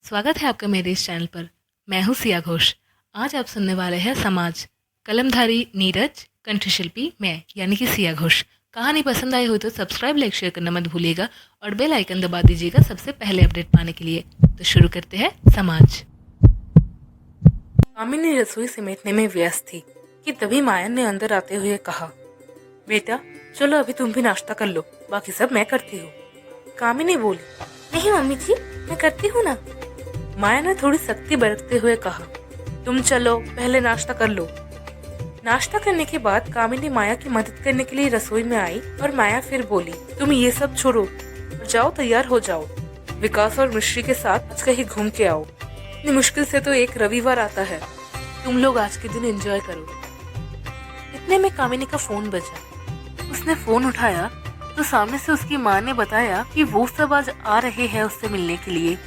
स्वागत है आपका मेरे इस चैनल पर। मैं हूँ सिया घोष। आज आप सुनने वाले हैं समाज। कलमधारी नीरज, कंठशिल्पी मैं यानी कि सिया घोष। कहानी पसंद आई हो तो सब्सक्राइब, लाइक, शेयर करना मत भूलिएगा और बेल आइकन दबा दीजिएगा सबसे पहले अपडेट पाने के लिए। तो शुरू करते हैं समाज। कामिनी रसोई समेटने में व्यस्त थी कि तभी मायन ने अंदर आते हुए कहा, बेटा चलो अभी तुम भी नाश्ता कर लो, बाकी सब मैं करती हूँ। कामिनी बोली, नहीं मम्मी जी, मैं करती हूँ ना। माया ने थोड़ी सख्ती बरतते हुए कहा, तुम चलो पहले नाश्ता कर लो। नाश्ता करने के बाद कामिनी माया की मदद करने के लिए रसोई में आई और माया फिर बोली, तुम ये सब छोड़ो और जाओ तैयार हो जाओ। विकास और मिश्री के साथ आज कहीं घूम के आओ। इतनी मुश्किल से तो एक रविवार आता है, तुम लोग आज के दिन एंजॉय करो। इतने में कामिनी का फोन बजा। उसने फोन उठाया तो सामने से उसकी माँ ने बताया कि वो सब आज आ रहे हैं उससे मिलने के लिए।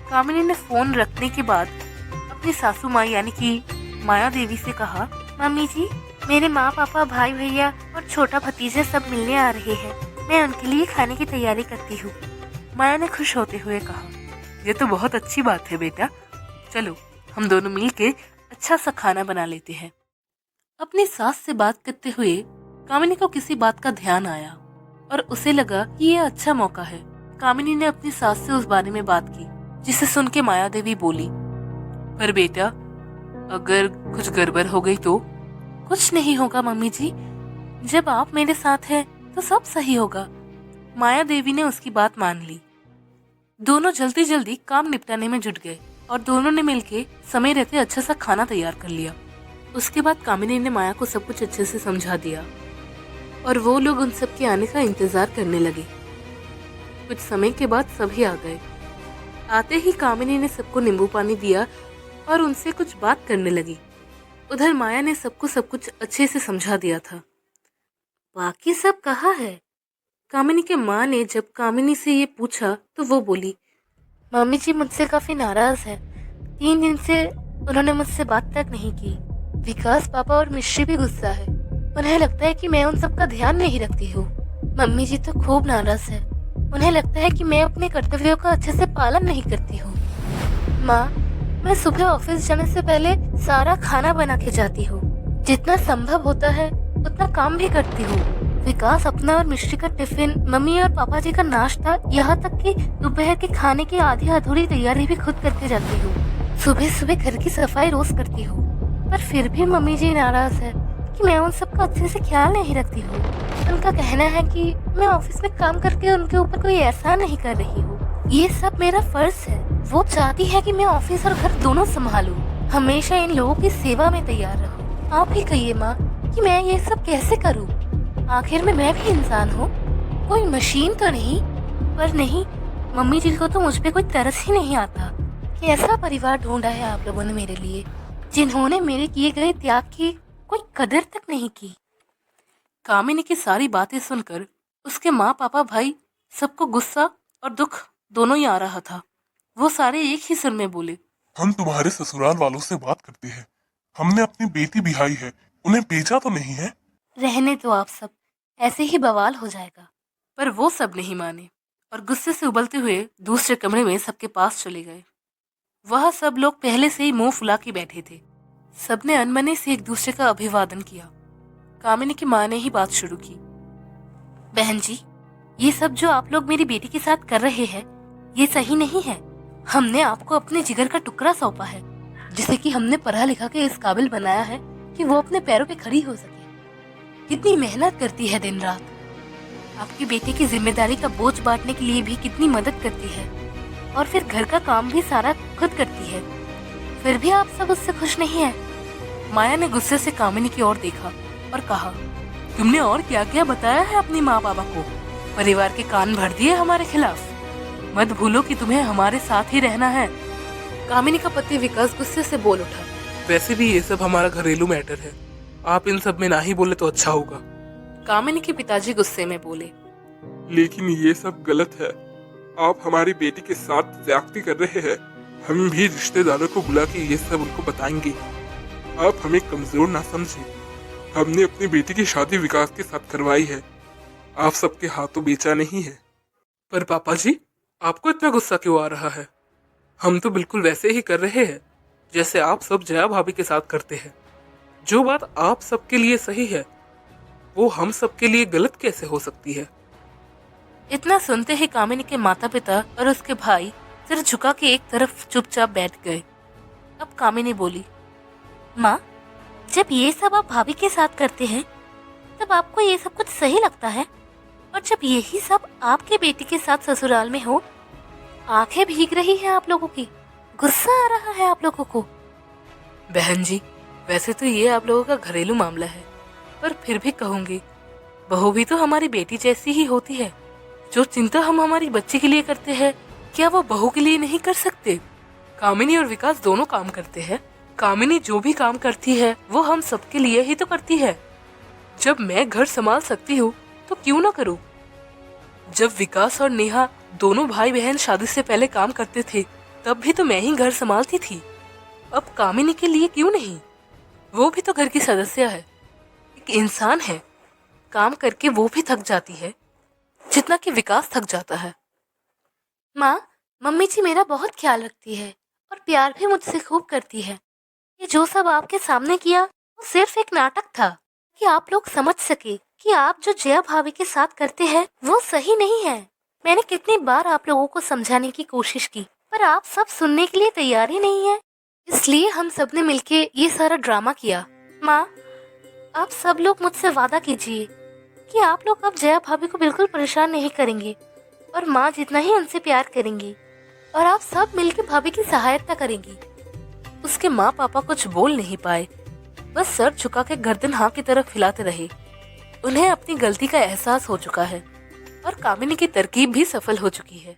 कामिनी ने फोन रखने के बाद अपनी सासू माँ यानी कि माया देवी से कहा, मम्मी जी, मेरे माँ पापा, भाई भैया और छोटा भतीजा सब मिलने आ रहे हैं। मैं उनके लिए खाने की तैयारी करती हूँ। माया ने खुश होते हुए कहा, ये तो बहुत अच्छी बात है बेटा, चलो हम दोनों मिलके अच्छा सा खाना बना लेते हैं। अपनी सास से बात करते हुए कामिनी को किसी बात का ध्यान आया और उसे लगा कि यह अच्छा मौका है। कामिनी ने अपनी सास से उस बारे में बात की, जिसे सुन के माया देवी बोली, पर बेटा अगर कुछ गड़बड़ हो गई तो? कुछ नहीं होगा मम्मी जी, जब आप मेरे साथ हैं तो सब सही होगा। माया देवी ने उसकी बात मान ली। दोनों जल्दी जल्दी काम निपटाने में जुट गए और दोनों ने मिलके समय रहते अच्छा सा खाना तैयार कर लिया। उसके बाद कामिनी ने माया को सब कुछ अच्छे से समझा दिया और वो लोग उन सब के आने का इंतजार करने लगे। कुछ समय के बाद सभी आ गए। आते ही कामिनी ने सबको नींबू पानी दिया और उनसे कुछ बात करने लगी। उधर माया ने सबको सब कुछ अच्छे से समझा दिया था। बाकी सब कहाँ है? कामिनी के माँ ने जब कामिनी से ये पूछा तो वो बोली, मम्मी जी मुझसे काफी नाराज है। 3 दिन से उन्होंने मुझसे बात तक नहीं की। विकास पापा और मिश्री भी गुस्सा है। उन्हें लगता है कि मैं उन सब का ध्यान नहीं रखती हूँ। मम्मी जी तो खूब नाराज है। उन्हें लगता है कि मैं अपने कर्तव्यों का अच्छे से पालन नहीं करती हूँ। माँ, मैं सुबह ऑफिस जाने से पहले सारा खाना बना के जाती हूँ। जितना संभव होता है उतना काम भी करती हूँ। विकास अपना और मिश्री का टिफिन, मम्मी और पापा जी का नाश्ता, यहाँ तक कि दोपहर के खाने की आधी अधूरी तैयारी भी खुद करके जाती हूँ। सुबह सुबह घर की सफाई रोज करती हूँ, पर फिर भी मम्मी जी नाराज है कि मैं उन सब का अच्छे से ख्याल नहीं रखती हूँ। उनका कहना है कि मैं ऑफिस में काम करके उनके ऊपर कोई एहसान नहीं कर रही हूँ। ये सब मेरा फर्ज है। वो चाहती है कि मैं ऑफिस और घर दोनों संभालूं, हमेशा इन लोगों की सेवा में तैयार रहूं। आप ही कहिए माँ कि मैं ये सब कैसे करूं? आखिर में मैं भी इंसान हूँ, कोई मशीन तो नहीं। पर नहीं, मम्मी जी को तो मुझ पे कोई तरस ही नहीं आता कि ऐसा परिवार ढूंढा है आप लोगों ने मेरे लिए, जिन्होंने मेरे किए गए त्याग की कोई कदर तक नहीं की। कामिनी की सारी बातें सुनकर उसके माँ पापा भाई सबको गुस्सा और दुख दोनों ही आ रहा था। वो सारे एक ही सुर में बोले, हम तुम्हारे ससुराल वालों से बात करते हैं। हमने अपनी बेटी बिहाई है, उन्हें बेचा तो नहीं है। रहने दो आप सब, ऐसे ही बवाल हो जाएगा। पर वो सब नहीं माने और गुस्से से उबलते हुए दूसरे कमरे में सबके पास चले गए। वह सब लोग पहले से ही मुंह फुला के बैठे थे। सबने अनमने से एक दूसरे का अभिवादन किया। कामिनी की माँ ने ही बात शुरू की, बहन जी, ये सब जो आप लोग मेरी बेटी के साथ कर रहे हैं ये सही नहीं है। हमने आपको अपने जिगर का टुकड़ा सौंपा है, जिसे कि हमने पढ़ा लिखा के इस काबिल बनाया है कि वो अपने पैरों पे खड़ी हो सके। कितनी मेहनत करती है दिन रात। आपकी बेटी की जिम्मेदारी का बोझ बांटने के लिए भी कितनी मदद करती है और फिर घर का काम भी सारा खुद करती है। फिर भी आप सब उससे खुश नहीं है। माया ने गुस्से से कामिनी की ओर देखा और कहा, तुमने और क्या क्या बताया है अपनी माँ बाबा को? परिवार के कान भर दिए हमारे खिलाफ। मत भूलो कि तुम्हें हमारे साथ ही रहना है। कामिनी का पति विकास गुस्से से बोल उठा, वैसे भी ये सब हमारा घरेलू मैटर है, आप इन सब में ना ही बोले तो अच्छा होगा। कामिनी के पिताजी गुस्से में बोले, लेकिन ये सब गलत है। आप हमारी बेटी के साथ ज्यादती कर रहे हैं। हम भी रिश्तेदारों को बुला के ये सब उनको बताएंगे। आप हमें कमजोर ना समझे। हमने अपनी बेटी की शादी विकास के साथ करवाई है, आप सबके हाथों बेचा नहीं है। पर पापा जी, आपको इतना गुस्सा क्यों आ रहा है? हम तो बिल्कुल वैसे ही कर रहे हैं जैसे आप सब जया भाभी के साथ करते हैं। जो बात आप सबके लिए सही है वो हम सबके लिए गलत कैसे हो सकती है? इतना सुनते ही कामिनी के माता पिता और उसके भाई सिर झुका के एक तरफ चुपचाप बैठ गए। अब कामिनी बोली, माँ, जब ये सब आप भाभी के साथ करते हैं तब आपको ये सब कुछ सही लगता है, और जब यही सब आपके बेटी के साथ ससुराल में हो, आंखें भीग रही हैं आप लोगों की, गुस्सा आ रहा है आप लोगों को। बहन जी, वैसे तो ये आप लोगों का घरेलू मामला है, पर फिर भी कहूंगी, बहू भी तो हमारी बेटी जैसी ही होती है। जो चिंता हम हमारी बच्ची के लिए करते हैं, क्या वो बहू के लिए नहीं कर सकते? कामिनी और विकास दोनों काम करते हैं। कामिनी जो भी काम करती है वो हम सबके लिए ही तो करती है। जब मैं घर संभाल सकती हूँ तो क्यों ना करूँ? जब विकास और नेहा दोनों भाई बहन शादी से पहले काम करते थे तब भी तो मैं ही घर संभालती थी। अब कामिनी के लिए क्यों नहीं? वो भी तो घर की सदस्य है, एक इंसान है। काम करके वो भी थक जाती है जितना कि विकास थक जाता है। माँ, मम्मी जी मेरा बहुत ख्याल रखती है और प्यार भी मुझसे खूब करती है। ये जो सब आपके सामने किया वो सिर्फ एक नाटक था कि आप लोग समझ सके कि आप जो जया भाभी के साथ करते हैं वो सही नहीं है। मैंने कितनी बार आप लोगों को समझाने की कोशिश की, पर आप सब सुनने के लिए तैयार ही नहीं है। इसलिए हम सब ने मिलके ये सारा ड्रामा किया। माँ, आप सब लोग मुझसे वादा कीजिए कि आप लोग अब जया भाभी को बिल्कुल परेशान नहीं करेंगे और माँ जितना ही उनसे प्यार करेंगे, और आप सब मिलकर भाभी की सहायता करेंगी। उसके माँ पापा कुछ बोल नहीं पाए, बस सर झुका के गर्दन हाँ की तरफ हिलाते रहे। उन्हें अपनी गलती का एहसास हो चुका है और कामिनी की तरकीब भी सफल हो चुकी है।